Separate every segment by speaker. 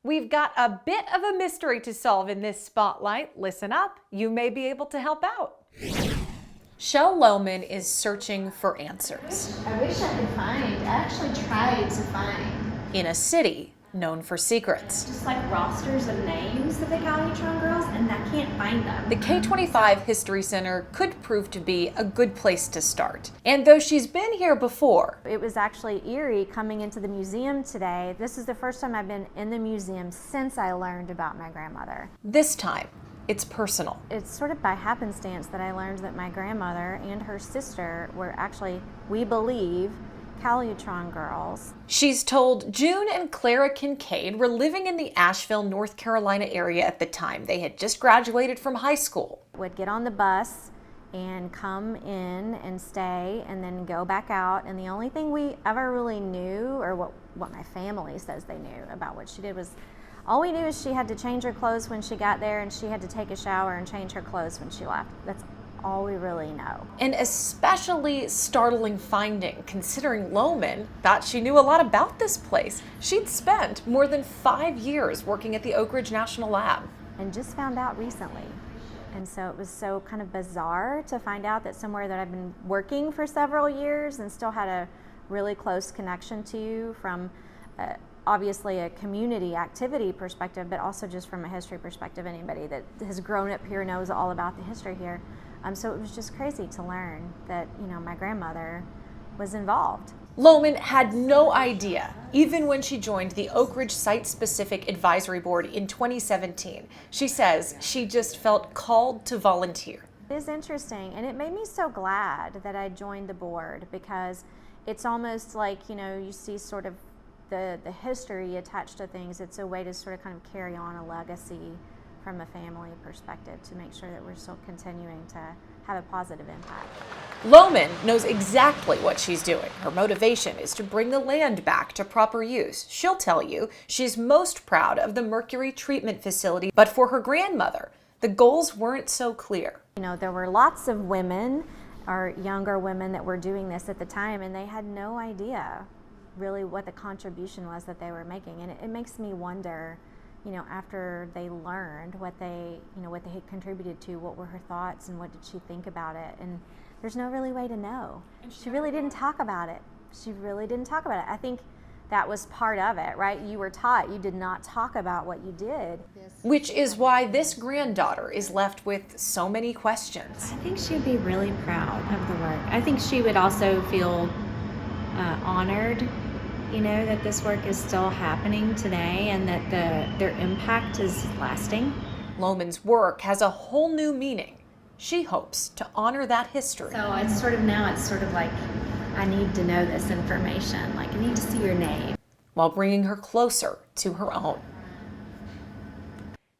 Speaker 1: We've got a bit of a mystery to solve in this spotlight. Listen up, you may be able to help out. Shel Lohmann is searching for answers.
Speaker 2: I wish I could find. I actually tried to find.
Speaker 1: In a city known for secrets.
Speaker 2: Just like rosters of names of the Calytron girls, and I can't find them.
Speaker 1: The K-25 History Center could prove to be a good place to start. And though she's been here before,
Speaker 3: it was actually eerie coming into the museum today. This is the first time I've been in the museum since I learned about my grandmother.
Speaker 1: This time, it's personal.
Speaker 3: It's sort of by happenstance that I learned that my grandmother and her sister were actually, we believe, Calytron girls.
Speaker 1: She's told June and Clara Kincaid were living in the Asheville, North Carolina area at the time. They had just graduated from high school.
Speaker 3: Would get on the bus and come in and stay and then go back out. And the only thing we ever really knew, or what my family says they knew about what she did, was all we knew is she had to change her clothes when she got there and she had to take a shower and change her clothes when she left. That's all we really know.
Speaker 1: An especially startling finding, considering Lohmann thought she knew a lot about this place. She'd spent more than 5 years working at the Oak Ridge National Lab.
Speaker 3: And just found out recently. And so it was so kind of bizarre to find out that somewhere that I've been working for several years and still had a really close connection to from obviously a community activity perspective, but also just from a history perspective. Anybody that has grown up here knows all about the history here. So it was just crazy to learn that, my grandmother was involved.
Speaker 1: Lohmann had no idea, even when she joined the Oak Ridge Site-Specific Advisory Board in 2017. She says she just felt called to volunteer.
Speaker 3: It is interesting, and it made me so glad that I joined the board, because it's almost like, you see sort of the history attached to things. It's a way to sort of kind of carry on a legacy from a family perspective to make sure that we're still continuing to have a positive impact.
Speaker 1: Lohmann knows exactly what she's doing. Her motivation is to bring the land back to proper use. She'll tell you she's most proud of the mercury treatment facility, but for her grandmother, the goals weren't so clear.
Speaker 3: There were lots of women, or younger women, that were doing this at the time, and they had no idea really what the contribution was that they were making. And it makes me wonder, after they learned what they had contributed to, what were her thoughts and what did she think about it? And there's no really way to know. She really didn't talk about it. I think that was part of it, right? You were taught you did not talk about what you did.
Speaker 1: Which is why this granddaughter is left with so many questions.
Speaker 2: I think she would be really proud of the work. I think she would also feel honored, that this work is still happening today and that their impact is lasting.
Speaker 1: Lohmann's work has a whole new meaning. She hopes to honor that history.
Speaker 2: So it's sort of like, I need to know this information. Like, I need to see your name.
Speaker 1: While bringing her closer to her own.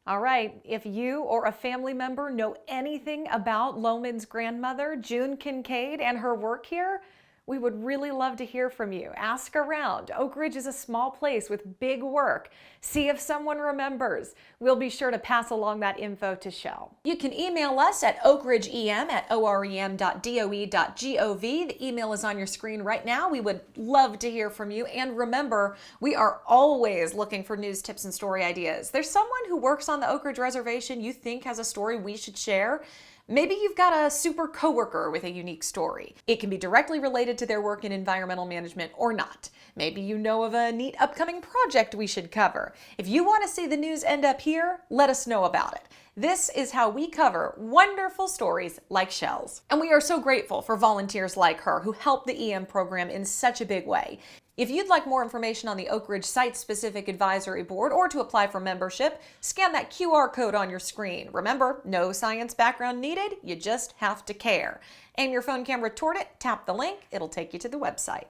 Speaker 1: All right, if you or a family member know anything about Lohmann's grandmother, June Kincaid, and her work here, we would really love to hear from you. Ask around. Oak Ridge is a small place with big work. See if someone remembers. We'll be sure to pass along that info to Shel. You can email us at oakridgeem@orem.doe.gov. The email is on your screen right now. We would love to hear from you. And remember, we are always looking for news, tips, and story ideas. There's someone who works on the Oak Ridge Reservation you think has a story we should share. Maybe you've got a super coworker with a unique story. It can be directly related to their work in environmental management or not. Maybe you know of a neat upcoming project we should cover. If you want to see the news end up here, let us know about it. This is how we cover wonderful stories like Shel's. And we are so grateful for volunteers like her who help the EM program in such a big way. If you'd like more information on the Oak Ridge Site-Specific Advisory Board or to apply for membership, scan that QR code on your screen. Remember, no science background needed, you just have to care. Aim your phone camera toward it, tap the link, it'll take you to the website.